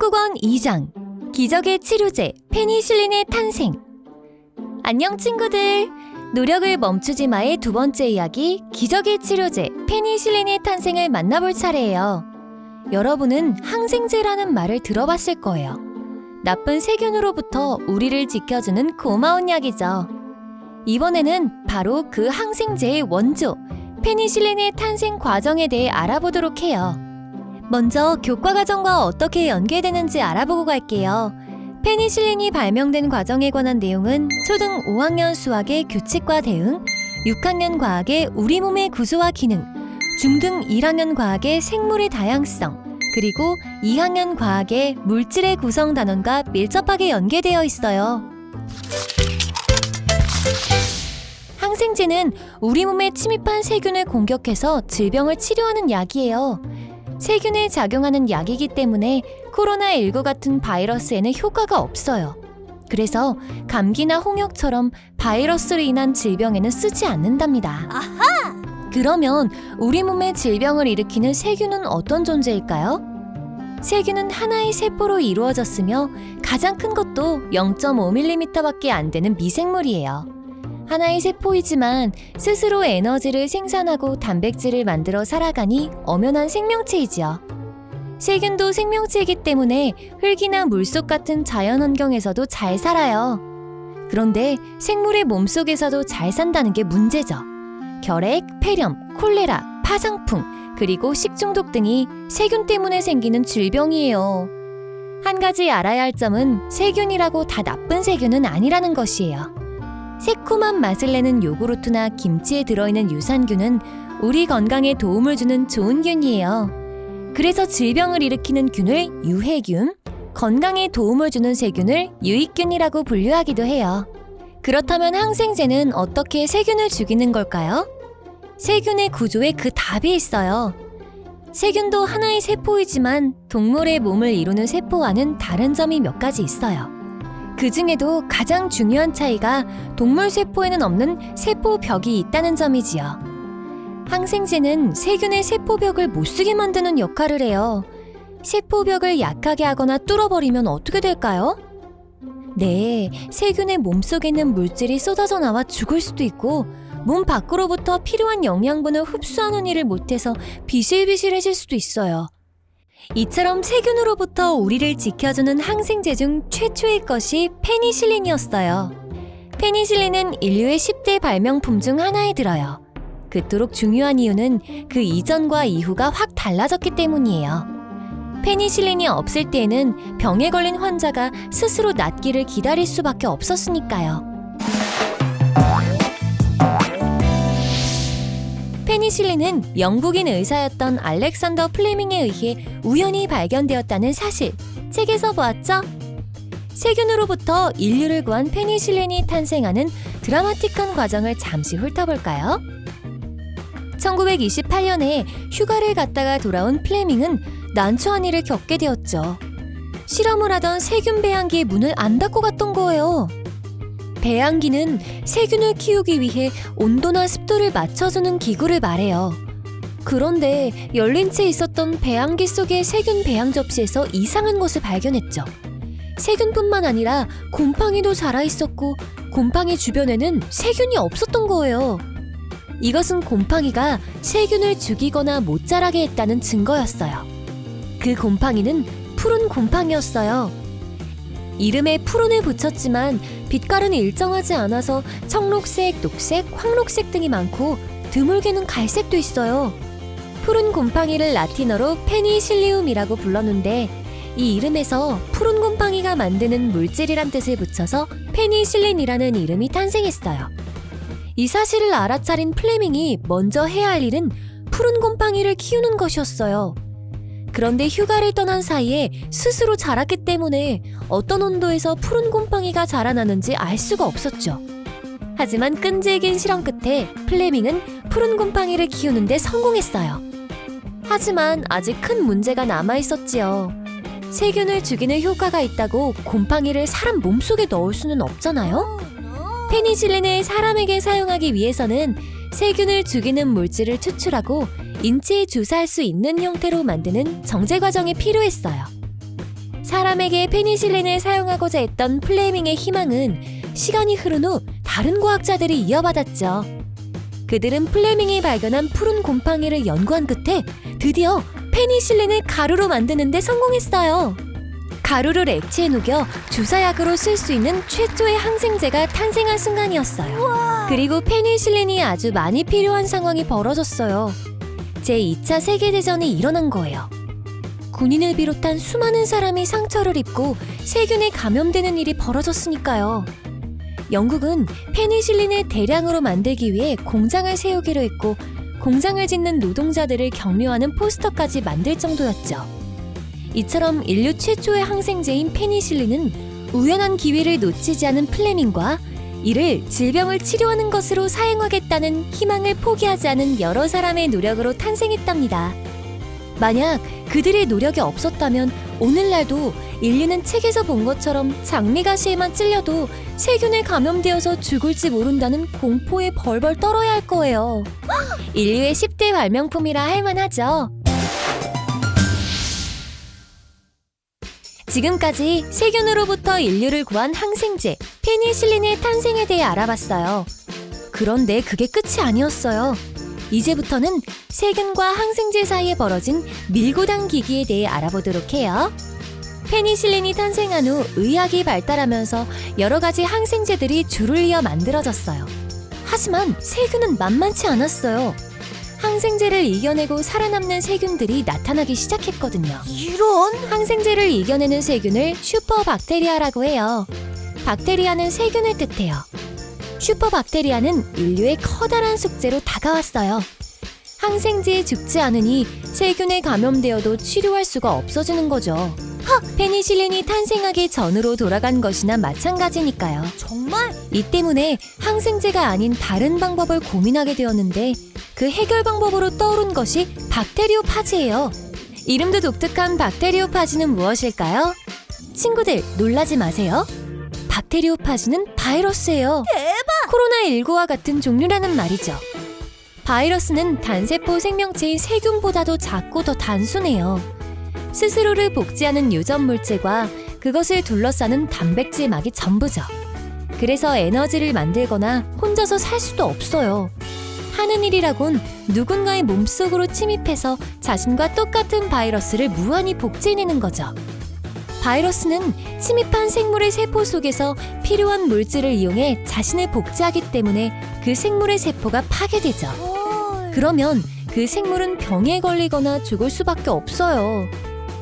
탐구권 2장 기적의 치료제 페니실린의 탄생. 안녕 친구들! 노력을 멈추지 마의 두 번째 이야기 기적의 치료제 페니실린의 탄생을 만나볼 차례예요. 여러분은 항생제라는 말을 들어봤을 거예요. 나쁜 세균으로부터 우리를 지켜주는 고마운 약이죠. 이번에는 바로 그 항생제의 원조 페니실린의 탄생 과정에 대해 알아보도록 해요. 먼저 교과 과정과 어떻게 연계되는지 알아보고 갈게요. 페니실린이 발명된 과정에 관한 내용은 초등 5학년 수학의 규칙과 대응, 6학년 과학의 우리 몸의 구조와 기능, 중등 1학년 과학의 생물의 다양성, 그리고 2학년 과학의 물질의 구성 단원과 밀접하게 연계되어 있어요. 항생제는 우리 몸에 침입한 세균을 공격해서 질병을 치료하는 약이에요. 세균에 작용하는 약이기 때문에 코로나19 같은 바이러스에는 효과가 없어요. 그래서 감기나 홍역처럼 바이러스로 인한 질병에는 쓰지 않는답니다. 아하! 그러면 우리 몸에 질병을 일으키는 세균은 어떤 존재일까요? 세균은 하나의 세포로 이루어졌으며 가장 큰 것도 0.5mm밖에 안 되는 미생물이에요. 하나의 세포이지만 스스로 에너지를 생산하고 단백질을 만들어 살아가니 엄연한 생명체이지요. 세균도 생명체이기 때문에 흙이나 물속 같은 자연환경에서도 잘 살아요. 그런데 생물의 몸속에서도 잘 산다는 게 문제죠. 결핵, 폐렴, 콜레라, 파상풍, 그리고 식중독 등이 세균 때문에 생기는 질병이에요. 한 가지 알아야 할 점은 세균이라고 다 나쁜 세균은 아니라는 것이에요. 새콤한 맛을 내는 요구르트나 김치에 들어있는 유산균은 우리 건강에 도움을 주는 좋은 균이에요. 그래서 질병을 일으키는 균을 유해균, 건강에 도움을 주는 세균을 유익균이라고 분류하기도 해요. 그렇다면 항생제는 어떻게 세균을 죽이는 걸까요? 세균의 구조에 그 답이 있어요. 세균도 하나의 세포이지만 동물의 몸을 이루는 세포와는 다른 점이 몇 가지 있어요. 그 중에도 가장 중요한 차이가 동물 세포에는 없는 세포벽이 있다는 점이지요. 항생제는 세균의 세포벽을 못쓰게 만드는 역할을 해요. 세포벽을 약하게 하거나 뚫어버리면 어떻게 될까요? 네, 세균의 몸속에 있는 물질이 쏟아져 나와 죽을 수도 있고 몸 밖으로부터 필요한 영양분을 흡수하는 일을 못해서 비실비실해질 수도 있어요. 이처럼 세균으로부터 우리를 지켜주는 항생제 중 최초의 것이 페니실린이었어요. 페니실린은 인류의 10대 발명품 중 하나에 들어요. 그토록 중요한 이유는 그 이전과 이후가 확 달라졌기 때문이에요. 페니실린이 없을 때에는 병에 걸린 환자가 스스로 낫기를 기다릴 수밖에 없었으니까요. 페니실린은 영국인 의사였던 알렉산더 플레밍에 의해 우연히 발견되었다는 사실, 책에서 보았죠? 세균으로부터 인류를 구한 페니실린이 탄생하는 드라마틱한 과정을 잠시 훑어볼까요? 1928년에 휴가를 갔다가 돌아온 플레밍은 난처한 일을 겪게 되었죠. 실험을 하던 세균 배양기의 문을 안 닫고 갔던 거예요. 배양기는 세균을 키우기 위해 온도나 습도를 맞춰주는 기구를 말해요. 그런데 열린 채 있었던 배양기 속의 세균 배양 접시에서 이상한 것을 발견했죠. 세균뿐만 아니라 곰팡이도 자라있었고 곰팡이 주변에는 세균이 없었던 거예요. 이것은 곰팡이가 세균을 죽이거나 못 자라게 했다는 증거였어요. 그 곰팡이는 푸른 곰팡이였어요. 이름에 푸른을 붙였지만 빛깔은 일정하지 않아서 청록색, 녹색, 황록색 등이 많고 드물게는 갈색도 있어요. 푸른 곰팡이를 라틴어로 페니실리움이라고 불렀는데 이 이름에서 푸른 곰팡이가 만드는 물질이란 뜻을 붙여서 페니실린이라는 이름이 탄생했어요. 이 사실을 알아차린 플레밍이 먼저 해야 할 일은 푸른 곰팡이를 키우는 것이었어요. 그런데 휴가를 떠난 사이에 스스로 자랐기 때문에 어떤 온도에서 푸른 곰팡이가 자라나는지 알 수가 없었죠. 하지만 끈질긴 실험 끝에 플레밍은 푸른 곰팡이를 키우는데 성공했어요. 하지만 아직 큰 문제가 남아있었지요. 세균을 죽이는 효과가 있다고 곰팡이를 사람 몸속에 넣을 수는 없잖아요? 페니실린을 사람에게 사용하기 위해서는 세균을 죽이는 물질을 추출하고 인체에 주사할 수 있는 형태로 만드는 정제 과정이 필요했어요. 사람에게 페니실린을 사용하고자 했던 플레밍의 희망은 시간이 흐른 후 다른 과학자들이 이어받았죠. 그들은 플레밍이 발견한 푸른 곰팡이를 연구한 끝에 드디어 페니실린을 가루로 만드는 데 성공했어요. 가루를 액체에 녹여 주사약으로 쓸 수 있는 최초의 항생제가 탄생한 순간이었어요. 그리고 페니실린이 아주 많이 필요한 상황이 벌어졌어요. 제2차 세계대전이 일어난 거예요. 군인을 비롯한 수많은 사람이 상처를 입고 세균에 감염되는 일이 벌어졌으니까요. 영국은 페니실린을 대량으로 만들기 위해 공장을 세우기로 했고 공장을 짓는 노동자들을 격려하는 포스터까지 만들 정도였죠. 이처럼 인류 최초의 항생제인 페니실린은 우연한 기회를 놓치지 않은 플레밍과 이를 질병을 치료하는 것으로 사용하겠다는 희망을 포기하지 않은 여러 사람의 노력으로 탄생했답니다. 만약 그들의 노력이 없었다면 오늘날도 인류는 책에서 본 것처럼 장미가시에만 찔려도 세균에 감염되어서 죽을지 모른다는 공포에 벌벌 떨어야 할 거예요. 인류의 10대 발명품이라 할 만하죠. 지금까지 세균으로부터 인류를 구한 항생제, 페니실린의 탄생에 대해 알아봤어요. 그런데 그게 끝이 아니었어요. 이제부터는 세균과 항생제 사이에 벌어진 밀고 당기기에 대해 알아보도록 해요. 페니실린이 탄생한 후 의학이 발달하면서 여러 가지 항생제들이 줄을 이어 만들어졌어요. 하지만 세균은 만만치 않았어요. 항생제를 이겨내고 살아남는 세균들이 나타나기 시작했거든요. 이런? 항생제를 이겨내는 세균을 슈퍼박테리아라고 해요. 박테리아는 세균을 뜻해요. 슈퍼박테리아는 인류의 커다란 숙제로 다가왔어요. 항생제에 죽지 않으니 세균에 감염되어도 치료할 수가 없어지는 거죠. 페니실린이 탄생하기 전으로 돌아간 것이나 마찬가지니까요. 정말? 이 때문에 항생제가 아닌 다른 방법을 고민하게 되었는데 그 해결 방법으로 떠오른 것이 박테리오파지예요. 이름도 독특한 박테리오파지는 무엇일까요? 친구들 놀라지 마세요. 박테리오파지는 바이러스예요. 대박! 코로나19와 같은 종류라는 말이죠. 바이러스는 단세포 생명체인 세균보다도 작고 더 단순해요. 스스로를 복제하는 유전 물질과 그것을 둘러싸는 단백질막이 전부죠. 그래서 에너지를 만들거나 혼자서 살 수도 없어요. 하는 일이라곤 누군가의 몸속으로 침입해서 자신과 똑같은 바이러스를 무한히 복제해내는 거죠. 바이러스는 침입한 생물의 세포 속에서 필요한 물질을 이용해 자신을 복제하기 때문에 그 생물의 세포가 파괴되죠. 그러면 그 생물은 병에 걸리거나 죽을 수밖에 없어요.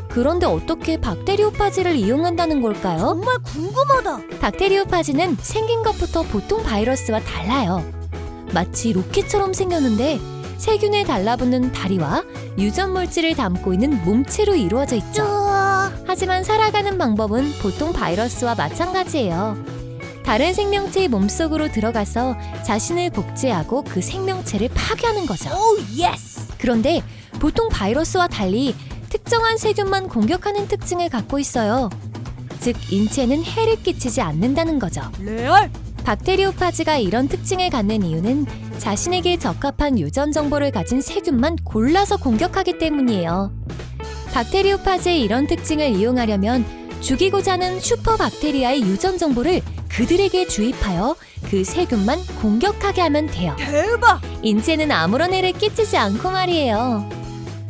그런데 어떻게 박테리오파지를 이용한다는 걸까요? 정말 궁금하다. 박테리오파지는 생긴 것부터 보통 바이러스와 달라요. 마치 로켓처럼 생겼는데 세균에 달라붙는 다리와 유전 물질을 담고 있는 몸체로 이루어져 있죠. 하지만 살아가는 방법은 보통 바이러스와 마찬가지예요. 다른 생명체의 몸속으로 들어가서 자신을 복제하고 그 생명체를 파괴하는 거죠. 오, 예스! 그런데 보통 바이러스와 달리 특정한 세균만 공격하는 특징을 갖고 있어요. 즉, 인체에는 해를 끼치지 않는다는 거죠. 레알? 박테리오파지가 이런 특징을 갖는 이유는 자신에게 적합한 유전 정보를 가진 세균만 골라서 공격하기 때문이에요. 박테리오파지의 이런 특징을 이용하려면 죽이고자 하는 슈퍼박테리아의 유전 정보를 그들에게 주입하여 그 세균만 공격하게 하면 돼요. 대박! 인체는 아무런 해를 끼치지 않고 말이에요.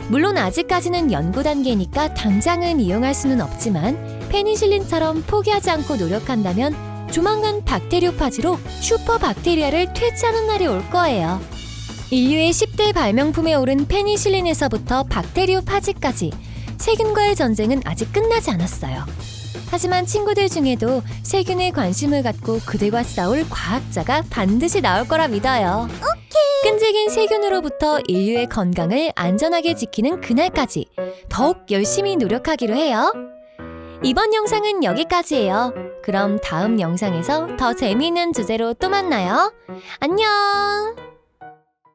물론 아직까지는 연구 단계니까 당장은 이용할 수는 없지만 페니실린처럼 포기하지 않고 노력한다면 조만간 박테리오파지로 슈퍼박테리아를 퇴치하는 날이 올 거예요. 인류의 10대 발명품에 오른 페니실린에서부터 박테리오파지까지 세균과의 전쟁은 아직 끝나지 않았어요. 하지만 친구들 중에도 세균에 관심을 갖고 그들과 싸울 과학자가 반드시 나올 거라 믿어요. 끈질긴 세균으로부터 인류의 건강을 안전하게 지키는 그날까지 더욱 열심히 노력하기로 해요. 이번 영상은 여기까지예요. 그럼 다음 영상에서 더 재미있는 주제로 또 만나요. 안녕!